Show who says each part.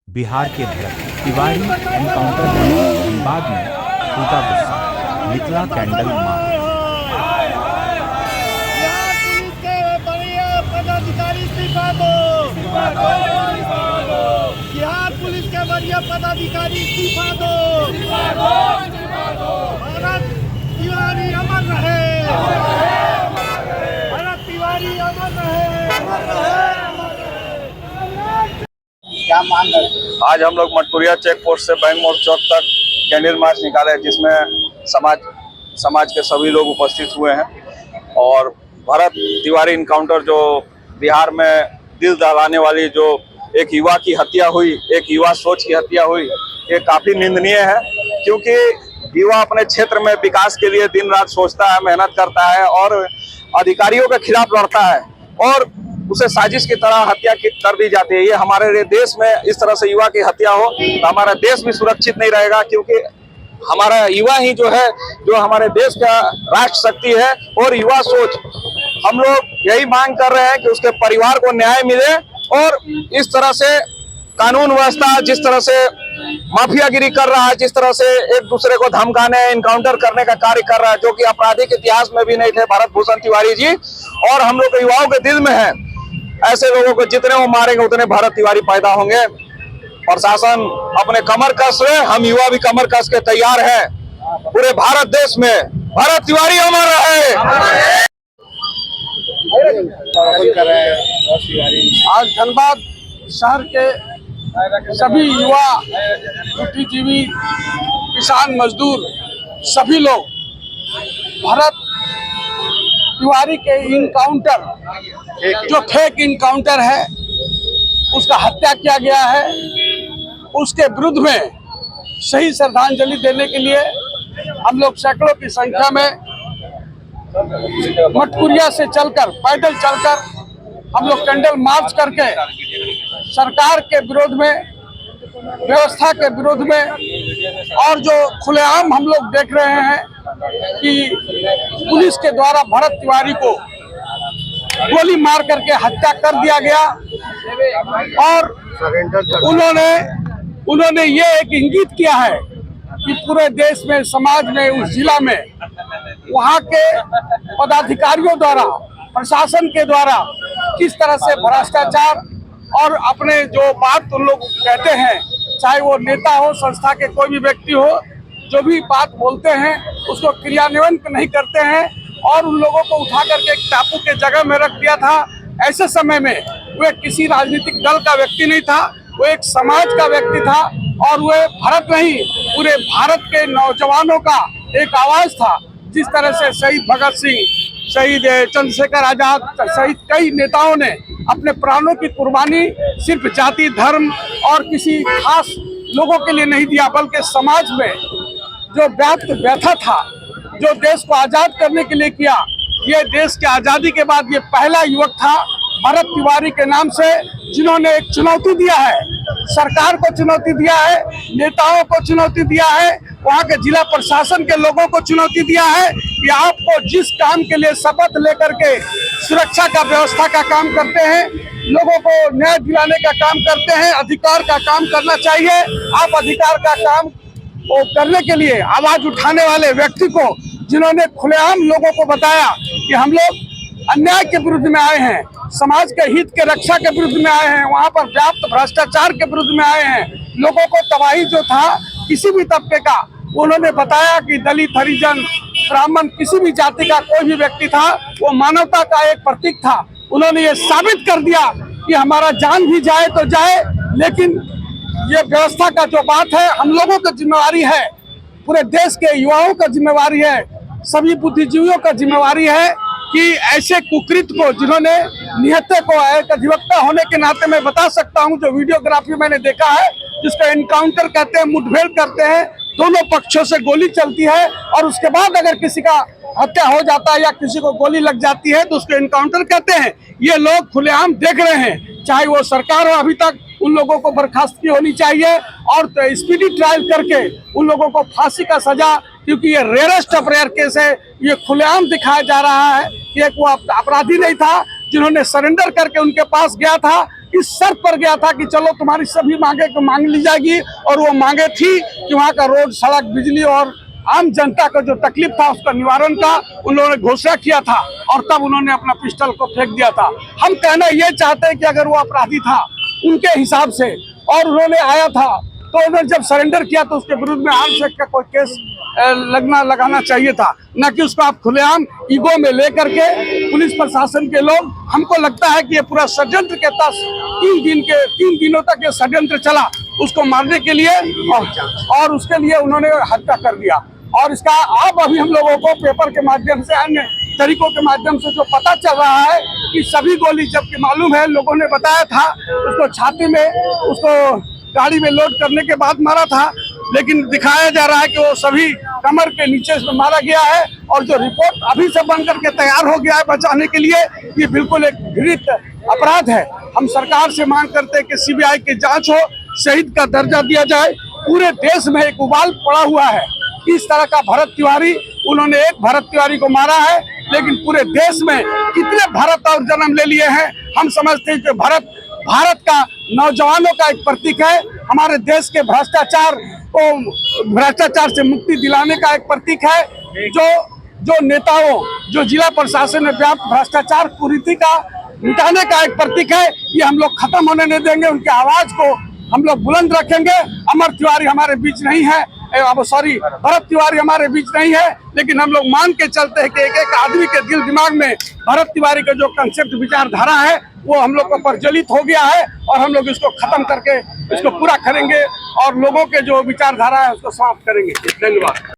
Speaker 1: बिहार के भरत तिवारी एनकाउंटर में धनबाद में टूटा गुस्सा, निकला कैंडल मार्च।
Speaker 2: पुलिस के वरीय पदाधिकारी इस्तीफा दो। बिहार पुलिस के वरीय पदाधिकारी इस्तीफा दो। भरत तिवारी अमर रहे। भरत तिवारी अमर रहे।
Speaker 3: क्या मांग है? आज हम लोग मटकुरिया चेक पोस्ट से बैंक मोड़ चौक तक कैंडल मार्च निकाले, जिसमें समाज के सभी लोग उपस्थित हुए हैं। और भरत तिवारी इनकाउंटर जो बिहार में दिल दहलाने वाली जो एक युवा की हत्या हुई, एक युवा सोच की हत्या हुई, ये काफ़ी निंदनीय है। क्योंकि युवा अपने क्षेत्र में विकास के लिए दिन रात सोचता है, मेहनत करता है और अधिकारियों के खिलाफ लड़ता है और उसे साजिश की तरह हत्या कर दी जाती है। ये हमारे देश में इस तरह से युवा की हत्या हो तो हमारा देश भी सुरक्षित नहीं रहेगा, क्योंकि हमारा युवा ही जो है जो हमारे देश का राष्ट्र शक्ति है। और युवा सोच हम लोग यही मांग कर रहे हैं कि उसके परिवार को न्याय मिले और इस तरह से कानून व्यवस्था जिस तरह से माफियागिरी कर रहा है, जिस तरह से एक दूसरे को धमकाने इनकाउंटर करने का कार्य कर रहा है, जो कि आपराधिक इतिहास में भी नहीं थे भरत भूषण तिवारी जी, और हम लोग के युवाओं के दिल में है। ऐसे लोगों को जितने वो मारेंगे उतने भरत तिवारी पैदा होंगे। प्रशासन अपने कमर कस रहे, हम युवा भी कमर कस के तैयार हैं। पूरे भारत देश में भरत तिवारी अमर रहे।
Speaker 4: आज धनबाद शहर के सभी युवा, बुद्धिजीवी, किसान, मजदूर सभी लोग भरत तिवारी के इनकाउंटर, जो फेक इनकाउंटर है, उसका हत्या किया गया है, उसके विरुद्ध में सही श्रद्धांजलि देने के लिए हम लोग सैकड़ों की संख्या में मटकुरिया से चलकर, पैदल चलकर हम लोग कैंडल मार्च करके सरकार के विरोध में, व्यवस्था के विरोध में, और जो खुलेआम हम लोग देख रहे हैं कि पुलिस के द्वारा भरत तिवारी को गोली मार करके हत्या कर दिया गया। और उन्होंने ये एक इंगित किया है कि पूरे देश में, समाज में, उस जिला में वहाँ के पदाधिकारियों द्वारा, प्रशासन के द्वारा किस तरह से भ्रष्टाचार और अपने जो बात उन लोग कहते हैं, चाहे वो नेता हो, संस्था के कोई भी व्यक्ति हो, जो भी बात बोलते हैं उसको क्रियान्वयन नहीं करते हैं और उन लोगों को उठा करके एक टापू के जगह में रख दिया था। ऐसे समय में वह किसी राजनीतिक दल का व्यक्ति नहीं था, वो एक समाज का व्यक्ति था और वह भरत नहीं, पूरे भारत के नौजवानों का एक आवाज था। जिस तरह से शहीद भगत सिंह, शहीद चंद्रशेखर आजाद सहित कई नेताओं ने अपने प्राणों की कुर्बानी सिर्फ जाति, धर्म और किसी खास लोगों के लिए नहीं दिया, बल्कि समाज में जो व्याप्त व्यथा था, जो देश को आजाद करने के लिए किया। ये देश के आजादी के बाद ये पहला युवक था भरत तिवारी के नाम से, जिन्होंने एक चुनौती दिया है, सरकार को चुनौती दिया है, नेताओं को चुनौती दिया है, वहाँ के जिला प्रशासन के लोगों को चुनौती दिया है कि आपको जिस काम के लिए शपथ लेकर के सुरक्षा का, व्यवस्था का काम करते हैं, लोगों को न्याय दिलाने का काम करते हैं, अधिकार का काम करना चाहिए। आप अधिकार का काम वो करने के लिए आवाज उठाने वाले व्यक्ति को, जिन्होंने खुलेआम लोगों को बताया कि हम लोग अन्याय के विरुद्ध में आए हैं, समाज के हित के रक्षा के विरुद्ध में आए हैं, वहां पर व्याप्त भ्रष्टाचार के विरुद्ध में आए हैं, लोगों को तबाही जो था किसी भी तबके का, उन्होंने बताया कि दलित, हरिजन, ब्राह्मण, किसी भी जाति का कोई भी व्यक्ति था, वो मानवता का एक प्रतीक था। उन्होंने ये साबित कर दिया कि हमारा जान भी जाए तो जाए, लेकिन ये व्यवस्था का जो बात है, हम लोगों की जिम्मेवारी है, पूरे देश के युवाओं का जिम्मेवारी है, सभी बुद्धिजीवियों का जिम्मेवारी है कि ऐसे कुकृत को, जिन्होंने निहत्थे को, एक अधिवक्ता होने के नाते मैं बता सकता हूं, जो वीडियोग्राफी मैंने देखा है, जिसको एनकाउंटर कहते हैं, मुठभेड़ करते हैं, दोनों पक्षों से गोली चलती है और उसके बाद अगर किसी का हत्या हो जाता है या किसी को गोली लग जाती है तो उसको एनकाउंटर कहते हैं। ये लोग खुलेआम देख रहे हैं, चाहे वो सरकार हो, अभी तक उन लोगों को बर्खास्तगी होनी चाहिए और तो स्पीडी ट्रायल करके उन लोगों को फांसी का सजा, क्योंकि ये रेयरेस्ट ऑफ रेयर केस है। ये खुलेआम दिखाया जा रहा है कि एक वो अपराधी नहीं था, जिन्होंने सरेंडर करके उनके पास गया था, इस शर्त पर गया था कि चलो तुम्हारी सभी मांगे को मांग ली जाएगी, और वो मांगे थी कि वहाँ का रोड, सड़क, बिजली और आम जनता का जो तकलीफ था उसका निवारण का उन्होंने घोषणा किया था, और तब उन्होंने अपना पिस्टल को फेंक दिया था। हम कहना ये चाहते हैं कि अगर वो अपराधी था उनके हिसाब से और उन्होंने आया था तो उन्होंने जब सरेंडर किया तो उसके विरुद्ध में आर्म्स एक्ट का कोई केस लगाना चाहिए था, न कि उसको आप खुलेआम ईगो में लेकर के पुलिस प्रशासन के लोग। हमको लगता है कि ये पूरा षड्यंत्र के तहत 3 दिनों तक ये षड्यंत्र चला उसको मारने के लिए, और उसके लिए उन्होंने हत्या कर दिया। और इसका अब अभी हम लोगों को पेपर के माध्यम से, अन्य तरीकों के माध्यम से जो पता चल रहा है कि सभी गोली, जबकि मालूम है लोगों ने बताया था उसको छाती में, उसको गाड़ी में लोड करने के बाद मारा था, लेकिन दिखाया जा रहा है कि वो सभी कमर के नीचे से मारा गया है। और जो रिपोर्ट अभी से बन करके तैयार हो गया है बचाने के लिए, ये बिल्कुल एक घृणित अपराध है। हम सरकार से मांग करते हैं कि सीबीआई की जांच हो, शहीद का दर्जा दिया जाए। पूरे देश में एक उबाल पड़ा हुआ है इस तरह का। भरत तिवारी, उन्होंने एक भरत तिवारी को मारा है, लेकिन पूरे देश में कितने भरत और जन्म ले लिए हैं। हम समझते हैं कि भारत का नौजवानों का एक प्रतीक है, हमारे देश के भ्रष्टाचार से मुक्ति दिलाने का एक प्रतीक है। जो नेताओं, जो जिला प्रशासन में व्याप्त भ्रष्टाचार कुरीति का मिटाने का एक प्रतीक है। ये हम लोग खत्म होने नहीं देंगे, उनकी आवाज को हम लोग बुलंद रखेंगे। अमर तिवारी हमारे बीच नहीं है, भरत तिवारी हमारे बीच नहीं है, लेकिन हम लोग मान के चलते हैं कि एक एक आदमी के दिल दिमाग में भरत तिवारी का जो कंसेप्ट, विचारधारा है, वो हम लोग को प्रज्वलित हो गया है, और हम लोग इसको खत्म करके इसको पूरा करेंगे और लोगों के जो विचारधारा है उसको समाप्त करेंगे। धन्यवाद।